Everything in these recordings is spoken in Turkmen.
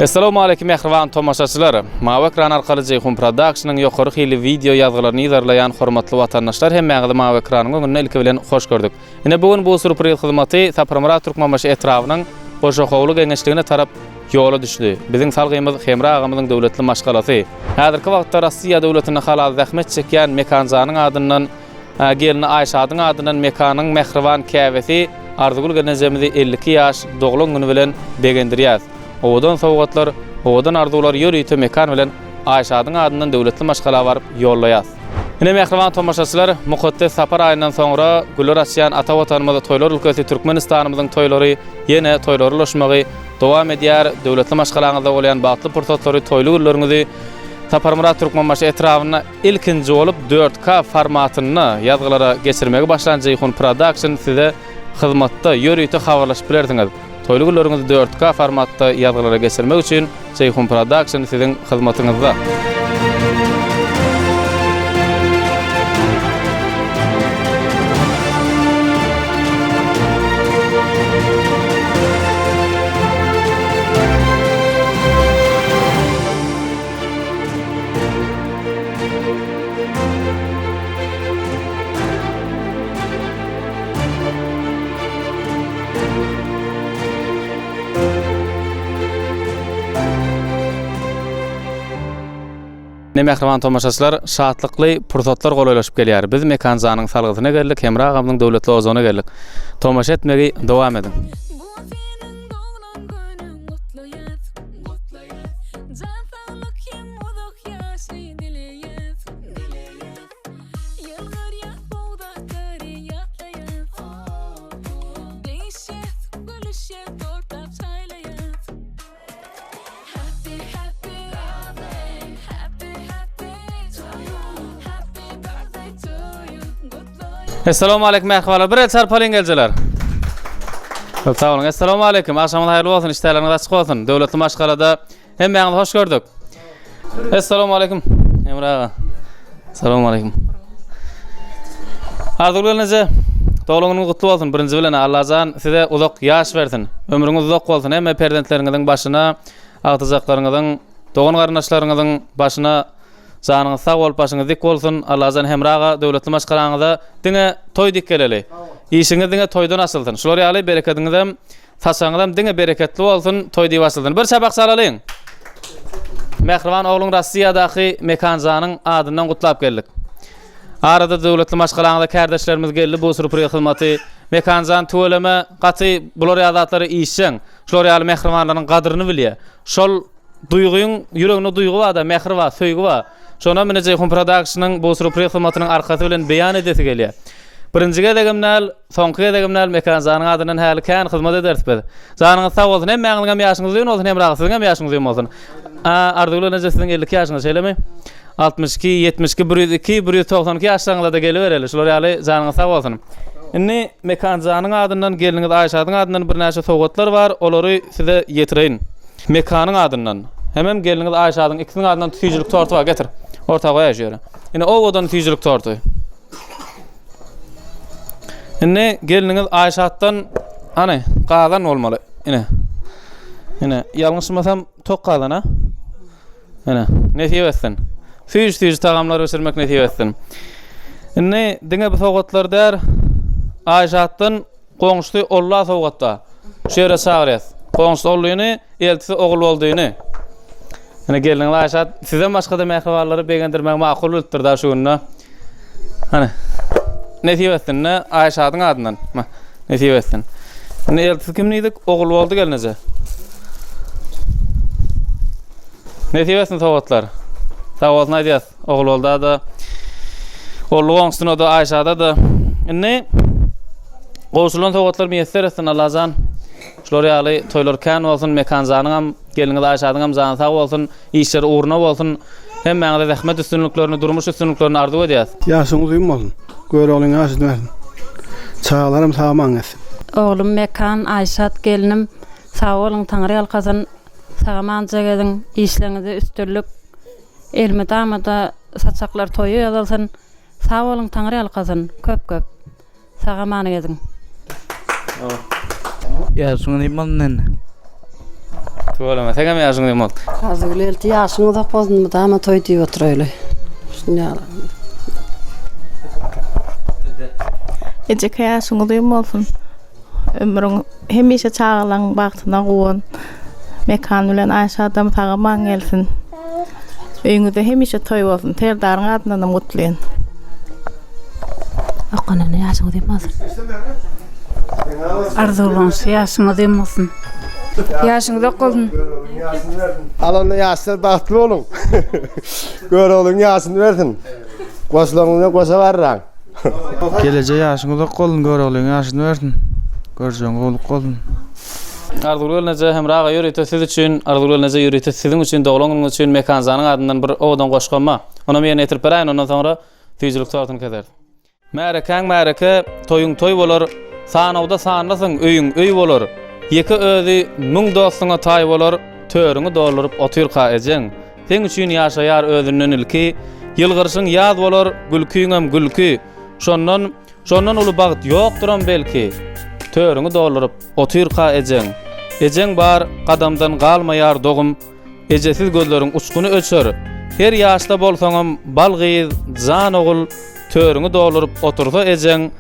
Assalamu alaykum mehribon tomoshachilar. Mawa ekran arqaly Ceyhun Production'ın ýokary hili video ýazgylaryny ýazarlayan hormatly watandaşlar hemmäňizi mawa ekranyň öňünde ilki bilen hoş gördük. Ine bugün bu surpriz hyzmaty Saparmara Türkmenbaşy etrawynyň goşakowly geňeşligine tarap ýola düşdi. Biziň salgymyz Hemra agamyzyň döwletli maşgalasy. Häzirki wagtda Rossiýa döwletine halal zähmet çekýän Mekanzanyň adyndan gelini Aýşadyň adyndan Mekanyň mehriban käbesi Arzugul genezemizi 52 ýaş doglan güni bilen begendirýär. Odan sowgatlar, odan arzular ýöri Mekan bilen Aýşadyň adyndan döwletli maşgala baryp ýollaýar. Ine mehriban tomoshaçylar, mukaddes sapar aýyndan soňra Gülür açýan ata watanymyzda toýlar ülkesi Türkmenistanymyzyň toýlary ýene toýlar ulaşmagy dowam edýär. Döwletli maşgalaňyzda bolýan bagtly pursatlary toýly günleriňizi Saparmara Türkmenbaşy etrawyna ilkinji bolup 4K formatyny ýazgylara geçirmegi başlan Ceyhun Production size hyzmatda ýöri habarlaşyp bilerdiňiz. Toýly günleriňizi 4K formatda ýazgylara geçirmek üçin Ceyhun Production siziň hyzmatyňyzda. Ne mehriban tomoshaçylar, şatlykly pursatlar golaylaşyp gelýär. Biz Mekanzanyň salgysyna geldik, Hemra agamyň döwletli ozona geldik. Tomaşa etmegi dowam edin. Assalamu alaykum mehribanlar. Bir el sarpalyň geljeler. Sağ olun. Assalamu alaykum. Akşamyňyz haýyrly bolsun, işleriniz açyk bolsun. Döwletli maşgalada hemmäňizi hoş gördük. Assalamu alaykum. Emre ağa. Assalamu alaykum. Arzularynyzy dowlagyňyz gutly bolsun. Birinji bilen Allah'dan size uzak ýaş bersin. Ömrüňiz uzak bolsun. Hemme perdentleriňiziň başyna, agtyjaklaryňyzyň, dogan garnaşlaryňyzyň başyna Zanyňyz sag bolup başyňyz dik bolsun. Allah'dan Hemraga döwletli maşgalaňyzda diňe toý dik geleli. İşiňiz diňe toýdan asylsyn. Şolary ýaly bereketiňizem, saçaňyzam diňe bereketli bolsun, toý diýip asylsyn. Bir sabak salalyň. Mehriban ogluň Rossiýadaky Mekanzanyň adyndan gutlap geldik. Arada döwletli maşgalaňyzda kardeşlerimiz geldi. Bu surpriz hyzmaty Mekanzan töweleme gaty bular ýazatlary işçiň. Şolary ýaly mehribanlaryň gadryny bilýär. Şol duyguň ýüregine duygu wa da mehri wa, söýgü wa. Şona mene Ceyhun Production'ın bu surpriz hyzmatynyň arkasy bilen beýan edesi gelýär. Birinjige degemnäl, soňky degemnäl Mekanzanyň adyndan häli kän hyzmat edersipdi. Zanyňyz sag bolsun, hem mäňiňem ýaşyňyz ýokmy bolsun, hem rahatsızlygyň hem ýaşyňyz ýokmy bolsun. Arzuly nejesiň 52 ýaşyňyz şeýlemi? 62, 72, 102, 192 ýaşlaryňda da gelibereli. Şolary ýaly zanyňyz sag bolsun. Indi Mekanzanyň adyndan geliniňiz Aýşadyň adyndan bir näçe sowgatlar bar, olary size ýetireýin. Mekanyň adyndan. Hemem geliniňiz Aýşadyň ikisiniň adyndan tüýjilik torty bar, getir. Orta goýaýar. Ine owadan tüýjilik torty. Ine geliniňiz Aýşatdan ana galan bolmaly. Ine ýalňyşmasam tok galan ha. Ine näçe etsin. Tüýj tagamlar ösürmek näçe etsin. Ine diňe bu sowgatlar der Aýşatdan goňşy olla sowgatda. Şeýle sagyrýas. Goňşy ollyny, eltisi ogul boldyny. Ine geliniň Aýşat size başga da mehribanlary begendirmek makul bolupdyr da şu günde. Hani näçe etsin Aýşadyň adyndan. Näçe etsin. Ine eltisi kimniýdik? Ogul boldy gelinize. Näçe etsin sowgatlar. Sowgatny aýdýas. Ogul boldy da Olluğansına da Aýşada da ine goşulan sowgatlar meýesler etsin Allah'dan. Şolary ýaly toýlar kän bolsun, Mekanzanyň hem geliniňiz Aýşadyň hem zany sag bolsun, işler uğruna bolsun. Hem mäňde zähmet üstünliklerini, durmuş üstünliklerini arzu edýäs. Ýaşyňyz ýym bolsun. Göre olyň ýaşyny bersin. Çağlarym sağman etsin. Oğlum Mekan, Aýşat gelinim sag bolun, taňry ýalkazan, sagaman jegediň, işlerinize üstünlik, elmi damada saçaklar toyu ýazalsyn. Sag bolun, taňry ýalkazan, köp. Sagamany gezin. Ya şunu imannen. Tuvalama. Tegem yaşın diýip boldy. Hazır geldi yaşını da bozdum da ama toy diýip oturayly. Şunu Ejek yaşyňy duýum bolsun. Ömrüň hemişe çağlaň bagtyna gowan. Mekan bilen aşadan tagaman gelsin. Öýüňizde hemişe toy bolsun. Terdaryň adyndan da mutluýan. Okanany yaşyňy diýmezsin. Arzulan yaşyňy diýmezsin. Yaşyňy da goldun. Alanda yaşlar bahtlı olun. Gör olun yaşını verdin. Koşlarına koşa varran. Gelece yaşını da kolun gör olun yaşını verdin. Göreceğin olup kolun. Arzulan nece hem raga ýürüýte siz üçin, arzulan nece ýürüýte sizin üçin, doglaňyň üçin Mekanzanyň adyndan bir owadan goşganma. Ona men etip beraýyn, ondan sonra tüýjülük sortun keder. Märeke toyuň toy bolar, sanawda sanlasyň öýüň öý bolar. Ýeki özi müň dostuňa taý bolar, törüňi doldurup otyrka ejeň. Sen üçin ýaşaýar özünden ilki, ýylgyrşyň ýaz bolar, gülküňem gülkü. Şondan uly bagyt ýokduram belki. Törüňi doldurup otyrka ejeň. Ejeň bar, gadamdan galmaýar dogum, ejesiz gözleriň uçkuny öçer. Her ýaşda bolsaňam balgyz, jan ogul, törüňi doldurup otursa ejeň,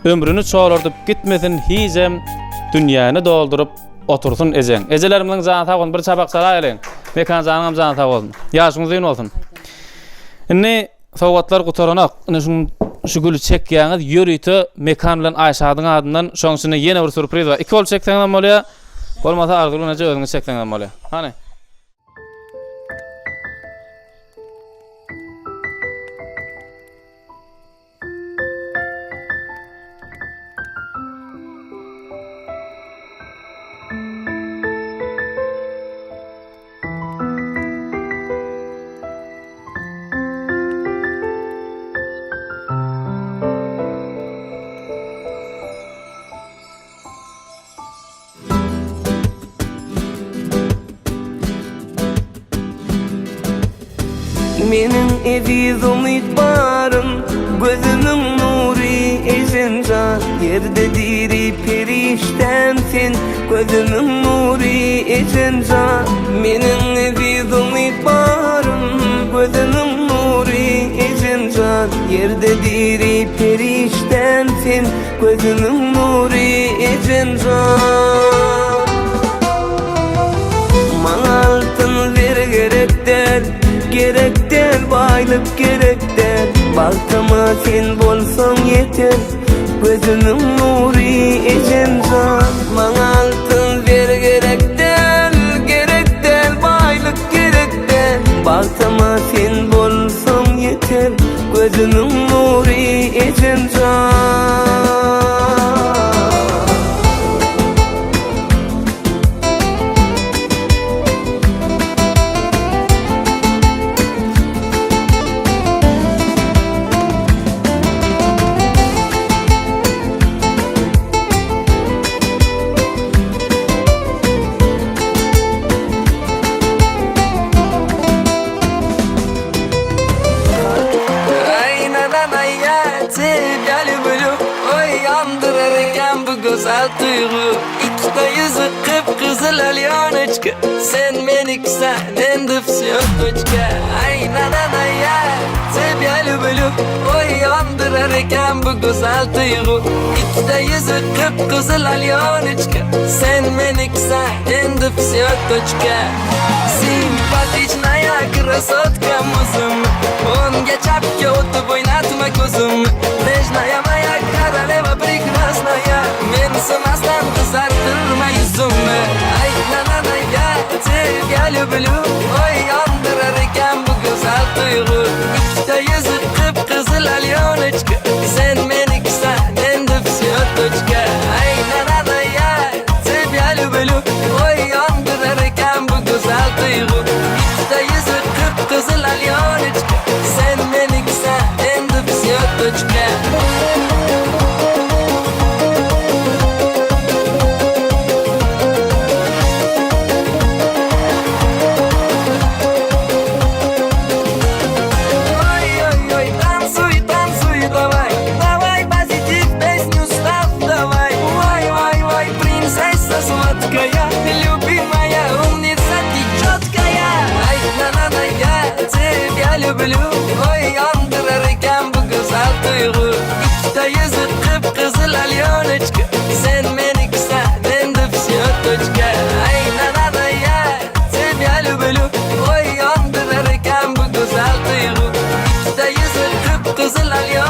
ömrüni çoğalardyp gitmesin hijem, dünýäni doldurup otursun ejeň. Ejelerimiň jany sag bolsun, bir çabak salaýalyň. Mekanzanyň jany sag bolsun. Ýaşyňyz ýyň bolsun. Inni sowgatlar gutaranak, şu gülü çekýäňiz ýürüýte mekan bilen aşadyň adyndan şoňsyna ýene bir surpriz bar. 2 ol çekseňem bolýar. Bolmasa arzuly nece özüňiz çekseňem bolýar. Hani? Menin eziz umidbarım, gözümün nuri ejencan. Yerde diri periştemsin, gözümün nuri ejencan. Menin eziz umidbarım, gözümün nuri ejencan. Yerde diri periştemsin, gözümün nuri ejencan. Maňa altyn ver gerekler, baylık gerekler. Bagtyma sen bolsaň yeter, gözümün nuri ejencan. Maňa altyn ver gerekler, baylyk gerekler. Bagtyma sen bolsaň yeter, gözümün nuri ejencan. Güzel duygu, ikide yüzü kıpkızıl alyonочка. Sen meniksen, endi всё точка. Aynadan aya, тебя люблю. Oy yandırar eken bu güzel duygu, ikide yüzü kıpkızıl alyonочка. Sen meniksen, endi всё точка. Симпатичная красотка музым, онге чапки утуп ойнатма көзüm. Нежная моя королева прекрасная, мен сынастан кызартырма yüzümü. Ay na ya, тебя люблю. Oy yandırır eken bu güzel duygu, ikide yüzü kıpkızıl alyonочка. Sen meniksen, endi всё точка. Ay na ya, тебя люблю. Oy yandırır eken bu güzel duygu, ikide yüzü kıpkızıl alyonочка. Sen meniksen, endi всё точка. Ой, танцуй, танцуй, давай. kızıl alyonочка. Sen meni kısadın dıpsiyotочка. Aynen adaya тебя люблю. Ой, yandırırken bu güzel duygu. İkide yüzü kıpkızıl alyon.